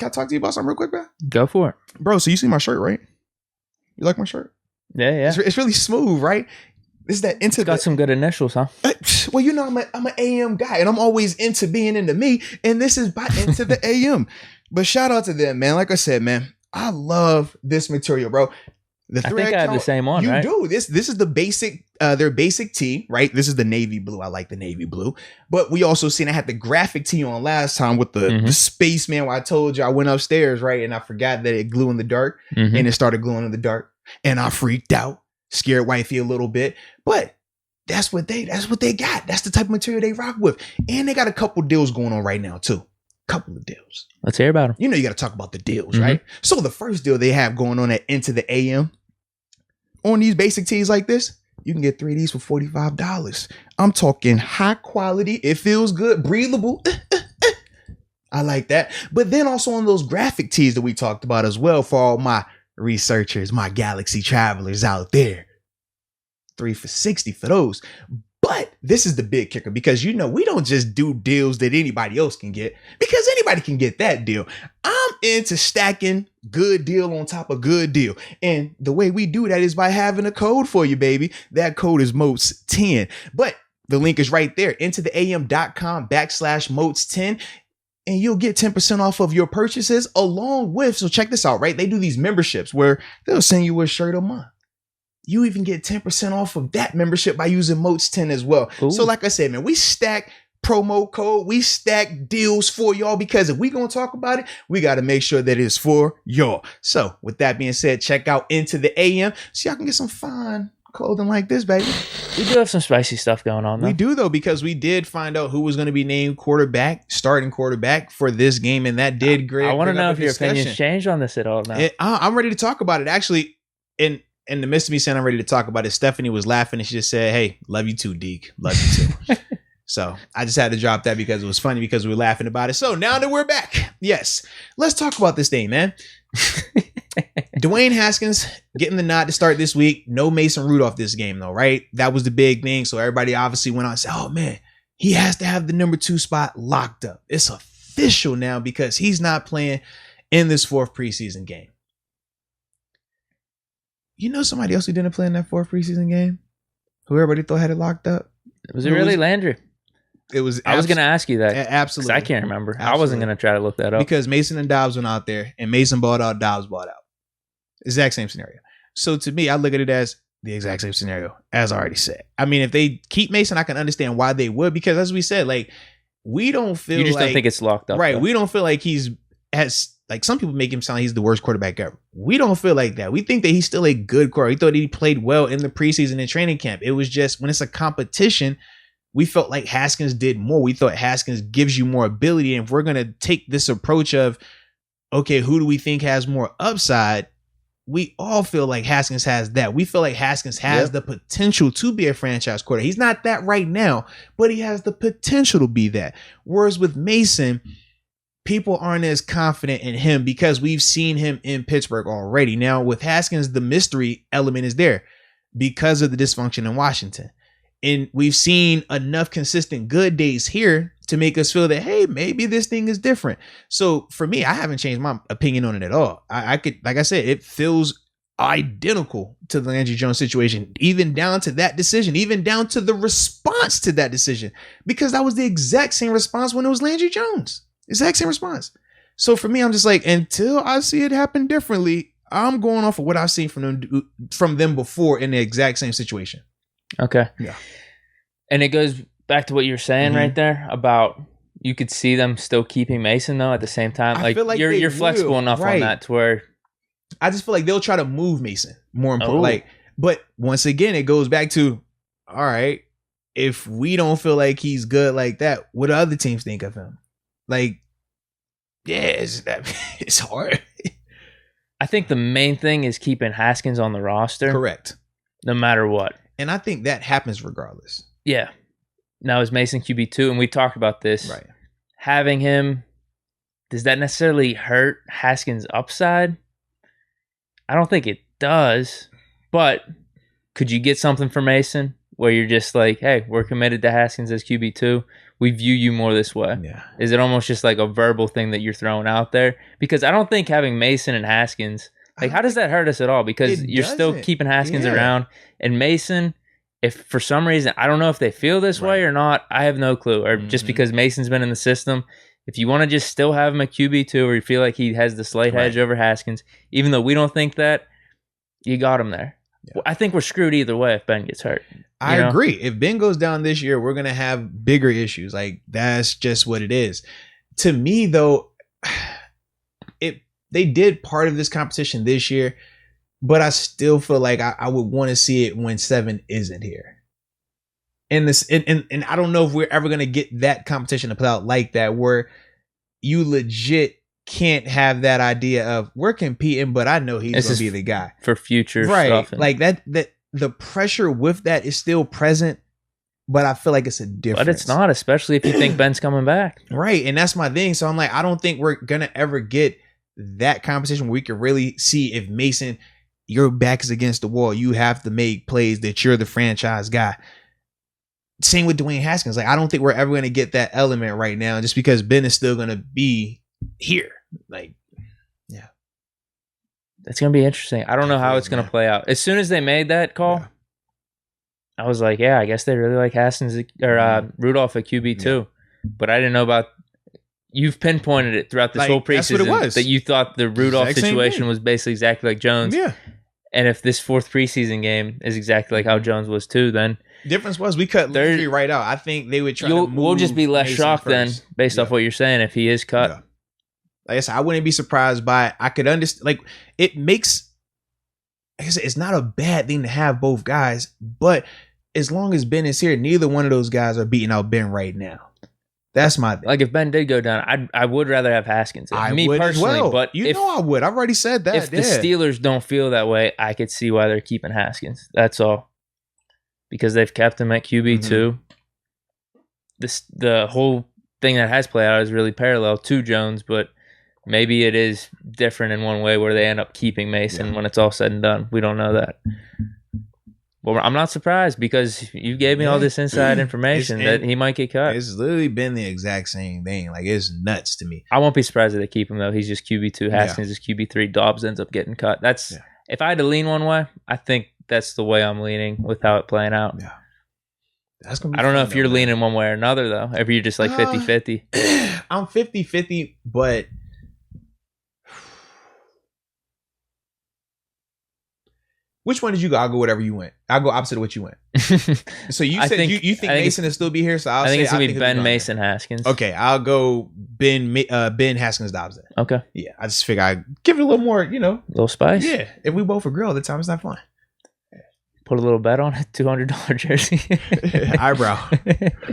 Can I talk to you about something real quick, bro? Go for it. Bro, so you see my shirt, right? You like my shirt? Yeah. It's really smooth, right? This is that into Got some good initials, huh? Well, you know, I'm an AM guy, and I'm always into being into me, and this is by Into the AM. But shout out to them, man. Like I said, man, I love this material, bro. I think I have the same one, right? You do. This is the basic, their basic tee, right? This is the navy blue. I like the navy blue. But we also seen I had the graphic tee on last time with the spaceman where I told you I went upstairs, right? And I forgot that it glue in the dark and it started glowing in the dark. And I freaked out, scared wifey a little bit. But that's what they got. That's the type of material they rock with. And they got a couple deals going on right now, too. Couple of deals. Let's hear about them. You know, you got to talk about the deals, right? So the first deal they have going on at Into the AM, on these basic tees like this, you can get 3 of these for $45. I'm talking high quality. It feels good, breathable. I like that. But then also on those graphic tees that we talked about as well for all my researchers, my galaxy travelers out there. 3 for $60 for those. But this is the big kicker because, you know, we don't just do deals that anybody else can get because anybody can get that deal. I'm into stacking good deal on top of good deal. And the way we do that is by having a code for you, baby. That code is MOATS10. But the link is right there, intotheam.com/MOATS10. And you'll get 10% off of your purchases along with, so check this out, right? They do these memberships where they'll send you a shirt a month. You even get 10% off of that membership by using MOATS10 as well. Ooh. So like I said, man, we stack promo code, we stack deals for y'all because if we going to talk about it, we got to make sure that it's for y'all. So with that being said, check out Into the AM so y'all can get some fine clothing like this, baby. We do have some spicy stuff going on, though. We do, though, because we did find out who was going to be named starting quarterback for this game, and that did great. I want to know if your opinion's changed on this at all now. I'm ready to talk about it. Actually, in the midst of me saying I'm ready to talk about it, Stephanie was laughing and she just said, "Hey, love you too, Deke. Love you too." So I just had to drop that because it was funny because we were laughing about it. So now that we're back, yes, let's talk about this thing, man. Dwayne Haskins getting the nod to start this week. No Mason Rudolph this game, though, right? That was the big thing. So everybody obviously went on and said, "Oh, man, he has to have the number 2 spot locked up." It's official now because he's not playing in this 4th preseason game. You know somebody else who didn't play in that 4th preseason game? Who everybody thought had it locked up? Was it really Landry? It was. I was going to ask you that. Absolutely. I can't remember. Absolutely. I wasn't going to try to look that up. Because Mason and Dobbs went out there and Mason balled out, Dobbs balled out. Exact same scenario. So to me, I look at it as the exact same scenario, as I already said. I mean, if they keep Mason, I can understand why they would, because as we said, like, we don't feel you just don't think it's locked up. Right. Though. We don't feel like like some people make him sound like he's the worst quarterback ever. We don't feel like that. We think that he's still a good quarterback. We thought he played well in the preseason and training camp. It was just when it's a competition, we felt like Haskins did more. We thought Haskins gives you more ability. And if we're going to take this approach of, okay, who do we think has more upside? We all feel like Haskins has that. We feel like Haskins has the potential to be a franchise quarterback. He's not that right now, but he has the potential to be that. Whereas with Mason, people aren't as confident in him because we've seen him in Pittsburgh already. Now with Haskins, the mystery element is there because of the dysfunction in Washington. And we've seen enough consistent good days here to make us feel that, hey, maybe this thing is different. So for me, I haven't changed my opinion on it at all. I could, like I said, it feels identical to the Landry Jones situation, even down to that decision, even down to the response to that decision, because that was the exact same response when it was Landry Jones. Exact same response. So for me, I'm just like, until I see it happen differently, I'm going off of what I've seen from them before in the exact same situation. Okay. Yeah. And it goes back to what you're saying right there about you could see them still keeping Mason though at the same time. Like, you're flexible enough on that to where I just feel like they'll try to move Mason. More important. Like, but once again, it goes back to, all right, if we don't feel like he's good like that, what do other teams think of him? Like, yeah, it's hard. I think the main thing is keeping Haskins on the roster. Correct. No matter what. And I think that happens regardless. Yeah. Now is Mason QB2, and we talked about this. Right. Having him, does that necessarily hurt Haskins' upside? I don't think it does. But could you get something for Mason where you're just like, hey, we're committed to Haskins as QB2. we view you more this way? Yeah. Is it almost just like a verbal thing that you're throwing out there? Because I don't think having Mason and Haskins, like, how does that hurt us at all? Because you're still keeping Haskins around, and Mason, if for some reason, I don't know if they feel this way or not, I have no clue. Or just because Mason's been in the system, if you want to just still have him at QB2, or you feel like he has the slight edge over Haskins, even though we don't think that, you got him there. Yeah. I think we're screwed either way if Ben gets hurt. I agree. If Ben goes down this year, we're going to have bigger issues. Like, that's just what it is. To me, though, they did part of this competition this year, but I still feel like I would want to see it when 7 isn't here. And I don't know if we're ever going to get that competition to play out like that, where you legit can't have that idea of we're competing, but I know he's going to be the guy for future stuff. Like that the pressure with that is still present, but I feel like it's a difference. But it's not, especially if you think Ben's coming back. Right. And that's my thing. So I'm like, I don't think we're going to ever get that competition where we can really see if Mason, your back is against the wall. You have to make plays that you're the franchise guy. Same with Dwayne Haskins. Like, I don't think we're ever going to get that element right now, just because Ben is still going to be here. Like, yeah. It's going to be interesting. I don't know how it's going to play out. As soon as they made that call, I was like, yeah, I guess they really like Haskins or Rudolph at QB2. Yeah. But I didn't know about. You've pinpointed it throughout this whole preseason that you thought the Rudolph situation was basically exactly like Jones. Yeah. And if this 4th preseason game is exactly like how Jones was too, then difference was we cut Landry right out. I think they would try to move we'll just be less Mason shocked first. then, based off what you're saying, if he is cut. Yeah. Like I said, I wouldn't be surprised by it. I could understand. Like, it makes, like I said, it's not a bad thing to have both guys, but as long as Ben is here, neither one of those guys are beating out Ben right now. That's my thing. Like, if Ben did go down, I would rather have Haskins. Me would personally, as well. But I would. I've already said that. If the Steelers don't feel that way, I could see why they're keeping Haskins. That's all. Because they've kept him at QB2. The whole thing that has played out is really parallel to Jones, but maybe it is different in one way where they end up keeping Mason when it's all said and done. We don't know that. Well, I'm not surprised because you gave me all this inside information that he might get cut. It's literally been the exact same thing. Like, it's nuts to me. I won't be surprised if they keep him, though. He's just QB2. Haskins is QB3. Dobbs ends up getting cut. That's if I had to lean one way, I think that's the way I'm leaning with how it playing out. Yeah. That's gonna be I don't know if you're leaning one way or another, though. If you're just like 50-50. I'm 50-50, but which one did you go? I'll go whatever you went. I'll go opposite of what you went. So you said you think Mason will still be here? So I think it's going to be Ben, Mason, Haskins. Okay, I'll go Ben, Haskins, Dobbs then. Okay. Yeah, I just figure I'd give it a little more, a little spice? Yeah, if we both agree all the time, it's not fun. Put a little bet on it, $200 jersey. Eyebrow.